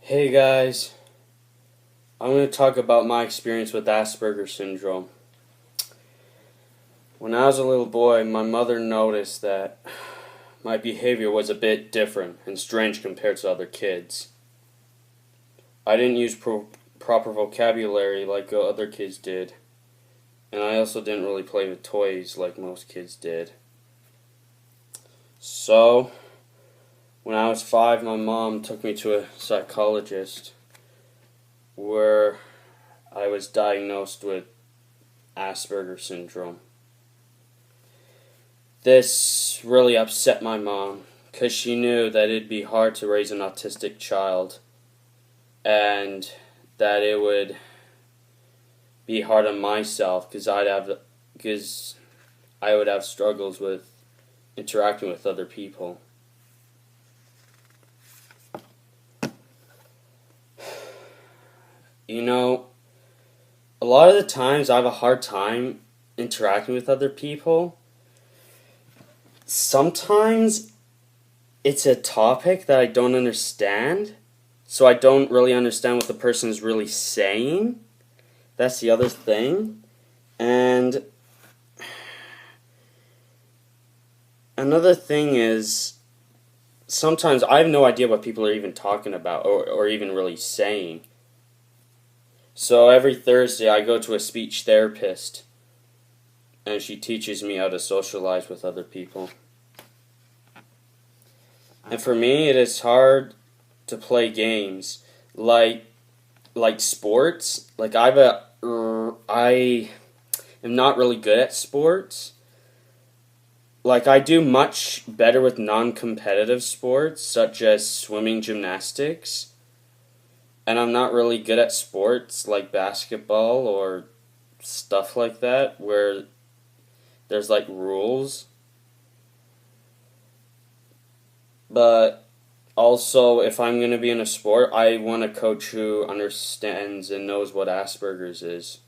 Hey guys, I'm going to talk about my experience with Asperger Syndrome. When I was a little boy, my mother noticed that my behavior was a bit different and strange compared to other kids. I didn't use proper vocabulary like other kids did, and I also didn't really play with toys like most kids did. So, when I was 5, my mom took me to a psychologist where I was diagnosed with Asperger Syndrome. This really upset my mom because she knew that it'd be hard to raise an autistic child and that it would be hard on myself because I would have struggles with interacting with other people. You know, a lot of the times I have a hard time interacting with other people. Sometimes it's a topic that I don't understand, so I don't really understand what the person is really saying. That's the other thing. And another thing is, sometimes I have no idea what people are even talking about or even really saying. So every Thursday I go to a speech therapist, and she teaches me how to socialize with other people. And for me, it is hard to play games like sports. I am not really good at sports. I do much better with non-competitive sports such as swimming, gymnastics. And I'm not really good at sports like basketball or stuff like that where there's rules. But also, if I'm going to be in a sport, I want a coach who understands and knows what Asperger's is.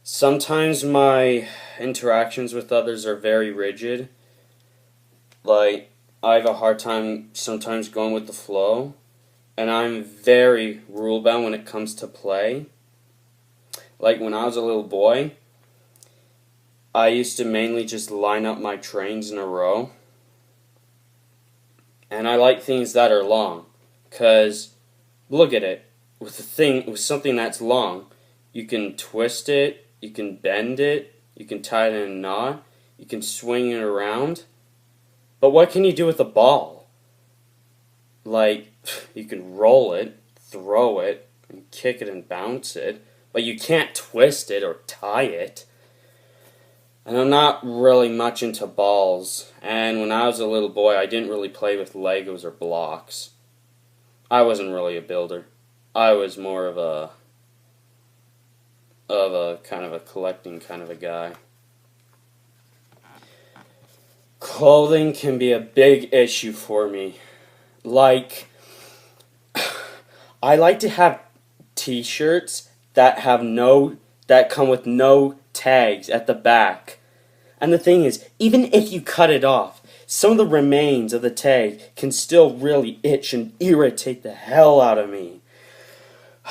Sometimes my interactions with others are very rigid. I have a hard time sometimes going with the flow, and I'm very rule-bound when it comes to play. When I was a little boy, I used to mainly just line up my trains in a row. And I like things that are long, because look at it. With something that's long, you can twist it, you can bend it, you can tie it in a knot, you can swing it around. But what can you do with a ball? You can roll it, throw it, and kick it and bounce it, but you can't twist it or tie it. And I'm not really much into balls, and when I was a little boy, I didn't really play with Legos or blocks. I wasn't really a builder. I was more of a kind of a collecting kind of a guy. Clothing can be a big issue for me. I like to have t-shirts that come with no tags at the back. And the thing is, even if you cut it off, some of the remains of the tag can still really itch and irritate the hell out of me.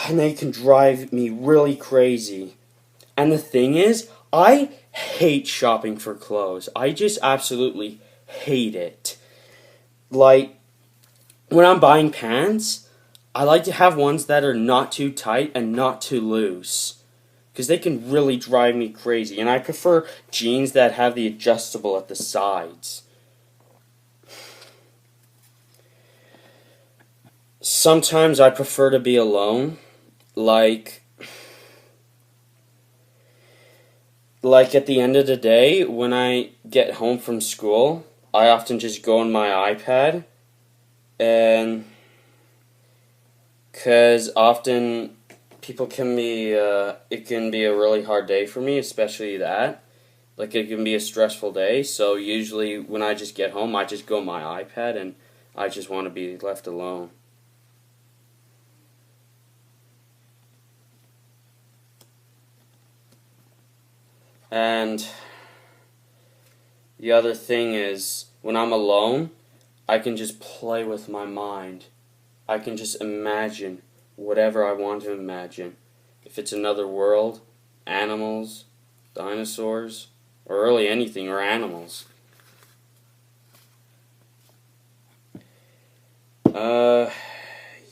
And they can drive me really crazy. And the thing is, I hate shopping for clothes. I just absolutely hate it. When I'm buying pants, I like to have ones that are not too tight and not too loose, because they can really drive me crazy. And I prefer jeans that have the adjustable at the sides. Sometimes I prefer to be alone. At the end of the day, when I get home from school, I often just go on my iPad, and because often people can be, it can be a really hard day for me, especially that. It can be a stressful day, so usually when I just get home, I just go on my iPad, and I just want to be left alone. And the other thing is, when I'm alone, I can just play with my mind. I can just imagine whatever I want to imagine. If it's another world, animals, dinosaurs, or really anything, or animals.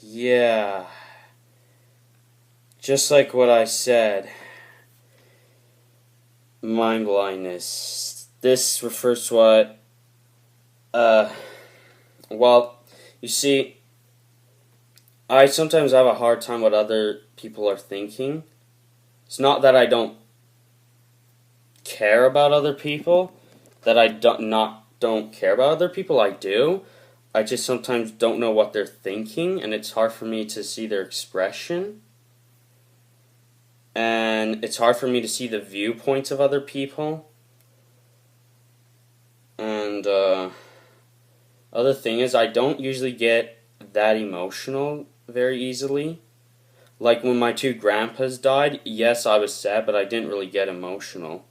Yeah. Just like what I said. Mind blindness. This refers to what, well, you see, I sometimes have a hard time what other people are thinking. It's not that I don't care about other people, that I don't care about other people, I do. I just sometimes don't know what they're thinking, and it's hard for me to see their expression. And it's hard for me to see the viewpoints of other people. And other thing is, I don't usually get that emotional very easily. Like when my two grandpas died, yes, I was sad, but I didn't really get emotional.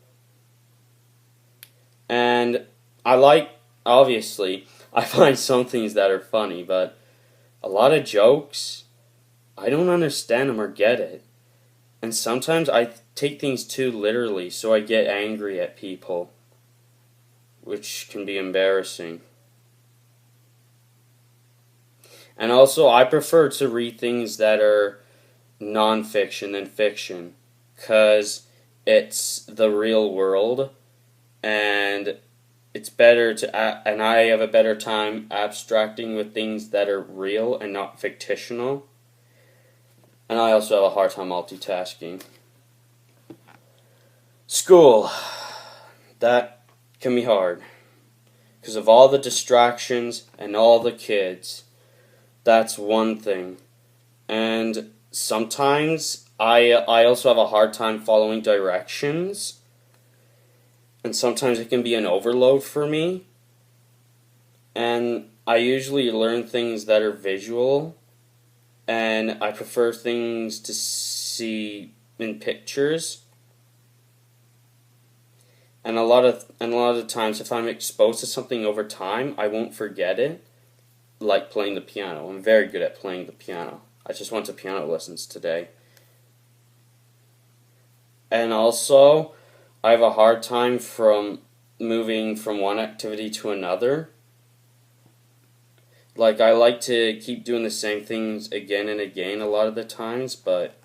And obviously, I find some things that are funny, but a lot of jokes, I don't understand them or get it. And sometimes I take things too literally, so I get angry at people, which can be embarrassing. And also, I prefer to read things that are non-fiction than fiction, because it's the real world, and it's better and I have a better time abstracting with things that are real and not fictional. And I also have a hard time multitasking. School. That can be hard. Because of all the distractions and all the kids. That's one thing. And sometimes I also have a hard time following directions. And sometimes it can be an overload for me. And I usually learn things that are visual. And I prefer things to see in pictures. And a lot of times, if I'm exposed to something over time, I won't forget it. Like playing the piano. I'm very good at playing the piano. I just went to piano lessons today. And also, I have a hard time from moving from one activity to another. Like, I like to keep doing the same things again and again a lot of the times, but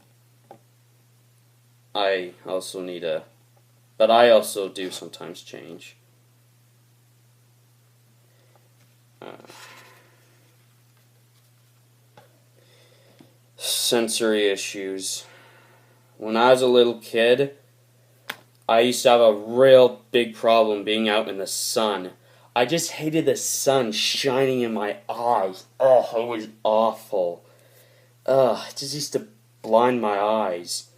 I also do sometimes change. Sensory issues. When I was a little kid, I used to have a real big problem being out in the sun. I just hated the sun shining in my eyes. Oh, it was awful. It just used to blind my eyes.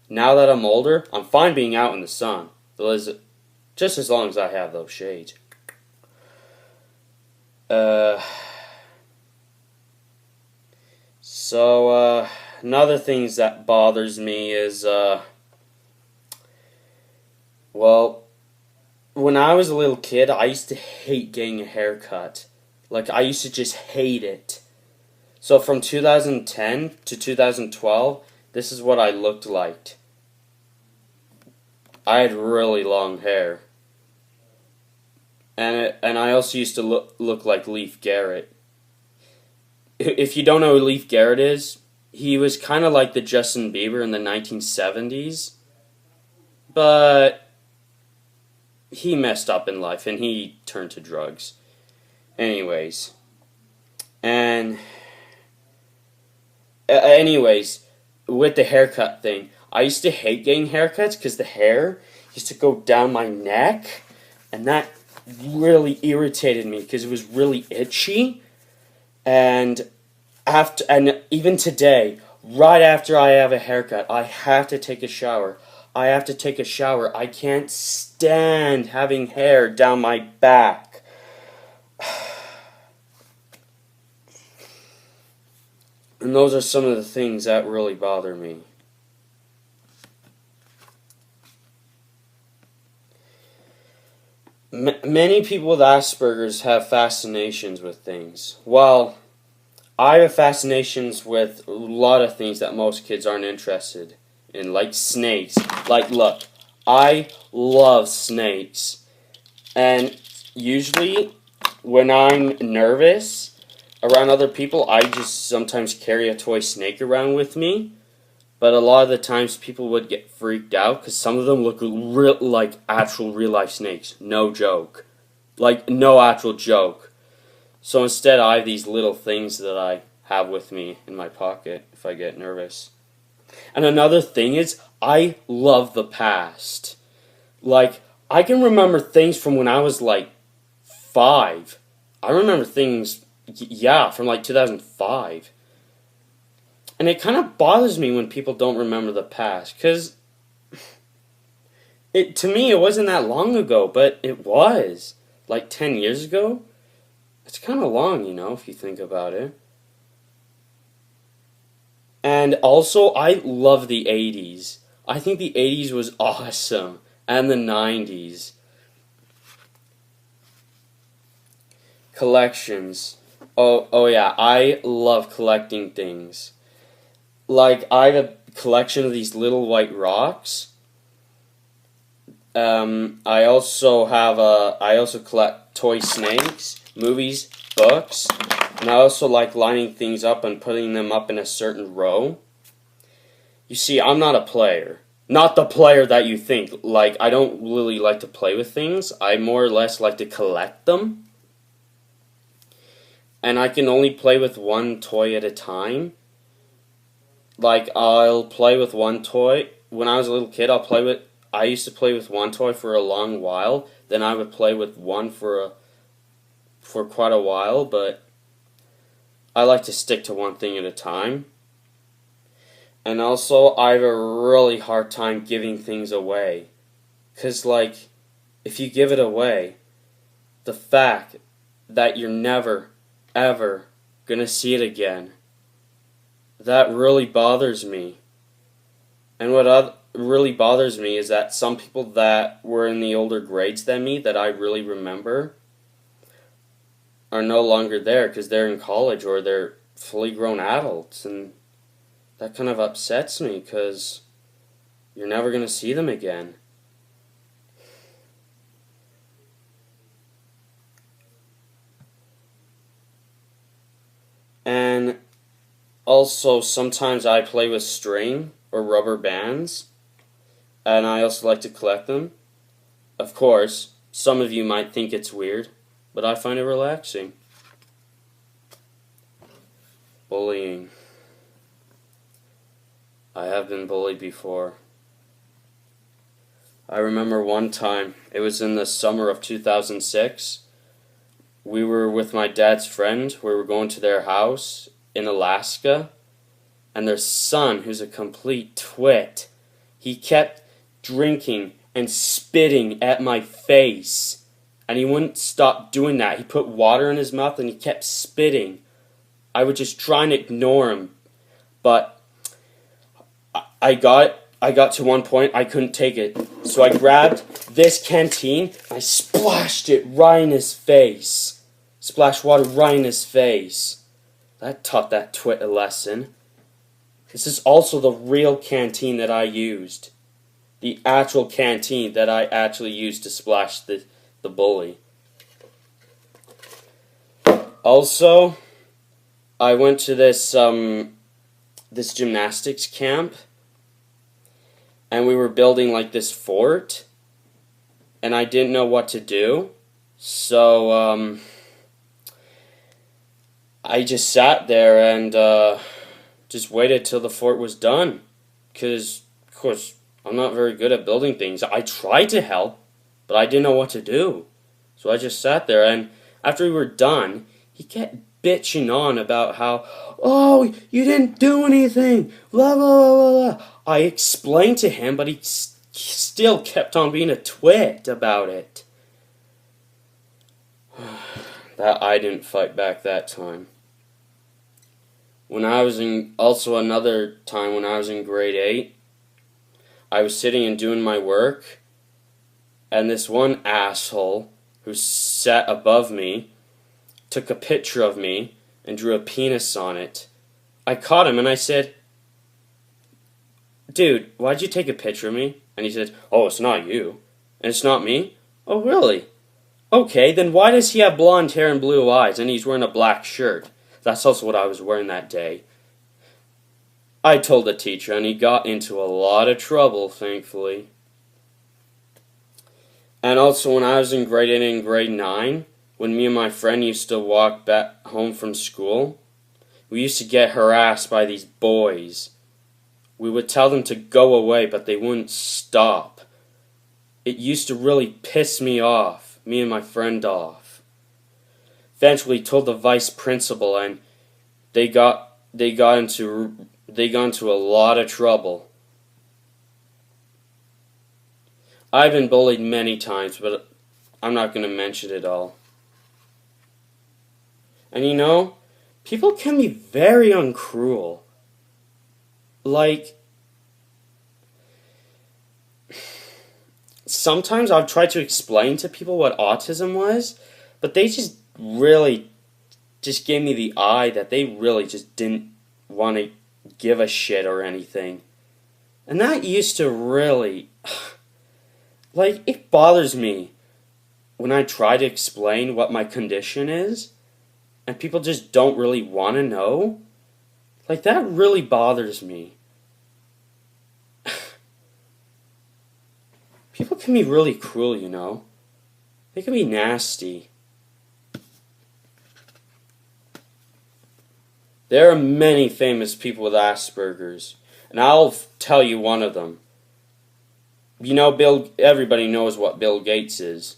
Now that I'm older, I'm fine being out in the sun. Just as long as I have those shades. So, another things that bothers me is, well, when I was a little kid, I used to hate getting a haircut. Like, I used to just hate it. So from 2010 to 2012, this is what I looked like. I had really long hair. And I also used to look like Leif Garrett. If you don't know who Leif Garrett is, he was kind of like the Justin Bieber in the 1970s. But he messed up in life and he turned to drugs. Anyways, with the haircut thing, I used to hate getting haircuts because the hair used to go down my neck, and that really irritated me because it was really itchy. And even today, right after I have a haircut, I have to take a shower. I can't stand having hair down my back. And those are some of the things that really bother me. Many people with Asperger's have fascinations with things. Well, I have fascinations with a lot of things that most kids aren't interested in, like snakes. Like, look, I love snakes. And usually, when I'm nervous around other people, I just sometimes carry a toy snake around with me. But a lot of the times people would get freaked out because some of them look like actual real life snakes. No joke. Like, no actual joke. So instead I have these little things that I have with me in my pocket if I get nervous. And another thing is, I love the past. Like, I can remember things from when I was like 5. I remember things, from like 2005. And it kind of bothers me when people don't remember the past, because to me it wasn't that long ago, but it was. Like 10 years ago? It's kind of long, if you think about it. And also, I love the 80s. I think the 80s was awesome. And the 90s. Collections. Oh yeah, I love collecting things. Like, I have a collection of these little white rocks. I also collect toy snakes, movies, books, and I also like lining things up and putting them up in a certain row. You see, I'm not a player. Not the player that you think. Like, I don't really like to play with things. I more or less like to collect them. And I can only play with one toy at a time. Like, I'll play with one toy. When I was a little kid, I used to play with one toy for a long while. Then I would play with one for quite a while, but I like to stick to one thing at a time. And also, I have a really hard time giving things away. 'Cause, like, if you give it away, the fact that you're never, ever gonna see it again, that really bothers me. And what really bothers me is that some people that were in the older grades than me, that I really remember, are no longer there because they're in college or they're fully grown adults. And that kind of upsets me because you're never going to see them again. And also, sometimes I play with string or rubber bands, and I also like to collect them. Of course, some of you might think it's weird, but I find it relaxing. Bullying. I have been bullied before. I remember one time, it was in the summer of 2006. We were with my dad's friend. We were going to their house in Alaska, and their son, who's a complete twit, he kept drinking and spitting at my face, and he wouldn't stop doing that. He put water in his mouth and he kept spitting. I would just try and ignore him, but I got to one point I couldn't take it, so I grabbed this canteen and I splashed it right in his face. Splashed water right in his face. That taught that twit a lesson. This is also the real canteen that I used. The actual canteen that I actually used to splash the bully. Also, I went to this gymnastics camp, and we were building like this fort, and I didn't know what to do, so I just sat there and just waited till the fort was done, because, of course, I'm not very good at building things. I tried to help, but I didn't know what to do, so I just sat there, and after we were done, he kept bitching on about how, oh, you didn't do anything, blah, blah, blah, blah. I explained to him, but he still kept on being a twit about it. That I didn't fight back that time. Another time when I was in grade 8, I was sitting and doing my work, and this one asshole who sat above me, took a picture of me and drew a penis on it. I caught him and I said, "Dude, why'd you take a picture of me?" And he said, "Oh, it's not you." "And it's not me?" "Oh, really? Okay, then why does he have blonde hair and blue eyes and he's wearing a black shirt?" That's also what I was wearing that day. I told the teacher and he got into a lot of trouble, thankfully. And also when I was in grade 8 and grade 9, when me and my friend used to walk back home from school, we used to get harassed by these boys. We would tell them to go away, but they wouldn't stop. It used to really piss me off, me and my friend off. Eventually told the vice principal and they got into a lot of trouble. I've been bullied many times, but I'm not going to mention it all. And you know, people can be very uncruel. Like, sometimes I've tried to explain to people what autism was, but they just really just gave me the eye that they really just didn't want to give a shit or anything. And that used to really, like, it bothers me when I try to explain what my condition is, and people just don't really want to know. Like, that really bothers me. People can be really cruel, you know. They can be nasty. There are many famous people with Aspergers, and I'll tell you one of them. You know, everybody knows what Bill Gates is.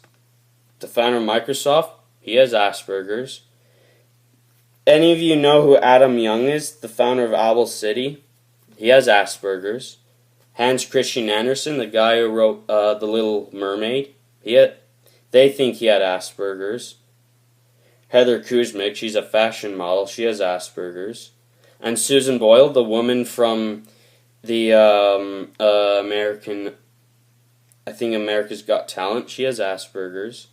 The founder of Microsoft, he has Asperger's. Any of you know who Adam Young is, the founder of Apple City? He has Asperger's. Hans Christian Andersen, the guy who wrote The Little Mermaid, they think he had Asperger's. Heather Kuzmic, she's a fashion model, she has Asperger's. And Susan Boyle, the woman from the America's Got Talent, she has Asperger's.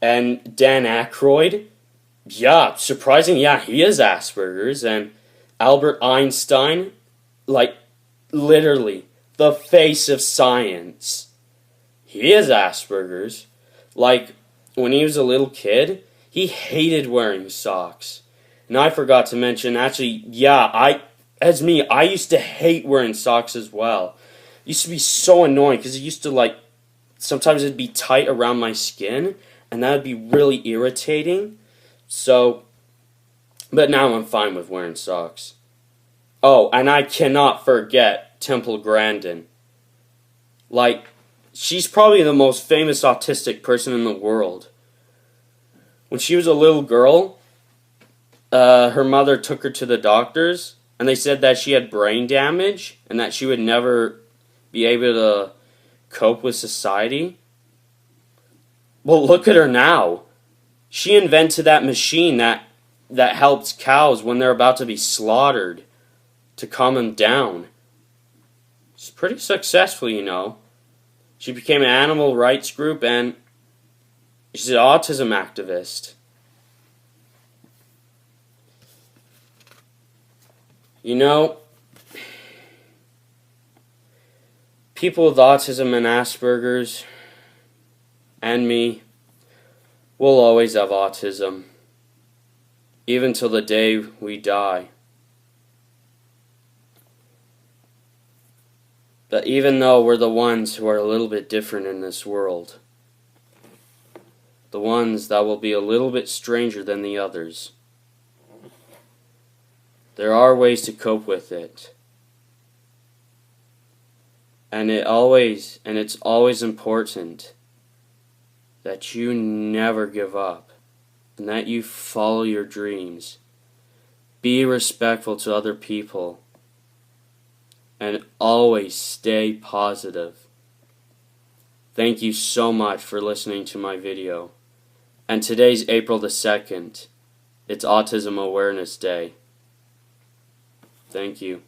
And Dan Aykroyd, yeah, surprising, yeah, he has Asperger's. And Albert Einstein, like, literally, the face of science, he has Asperger's. Like, when he was a little kid, he hated wearing socks. And I forgot to mention, actually, yeah, I used to hate wearing socks as well. It used to be so annoying, because it used to, like, sometimes it'd be tight around my skin, and that would be really irritating. So, but now I'm fine with wearing socks. Oh, and I cannot forget Temple Grandin. Like, she's probably the most famous autistic person in the world. When she was a little girl, her mother took her to the doctors, and they said that she had brain damage, and that she would never be able to cope with society. Well, look at her now. She invented that machine that helps cows when they're about to be slaughtered, to calm them down. She's pretty successful, you know. She became an animal rights group, and she's an autism activist. You know, people with autism and Asperger's, and me, will always have autism, even till the day we die. But even though we're the ones who are a little bit different in this world, the ones that will be a little bit stranger than the others, there are ways to cope with it. And it's always important that you never give up and that you follow your dreams. Be respectful to other people. And always stay positive. Thank you so much for listening to my video. And today's April the 2nd. It's Autism Awareness Day. Thank you.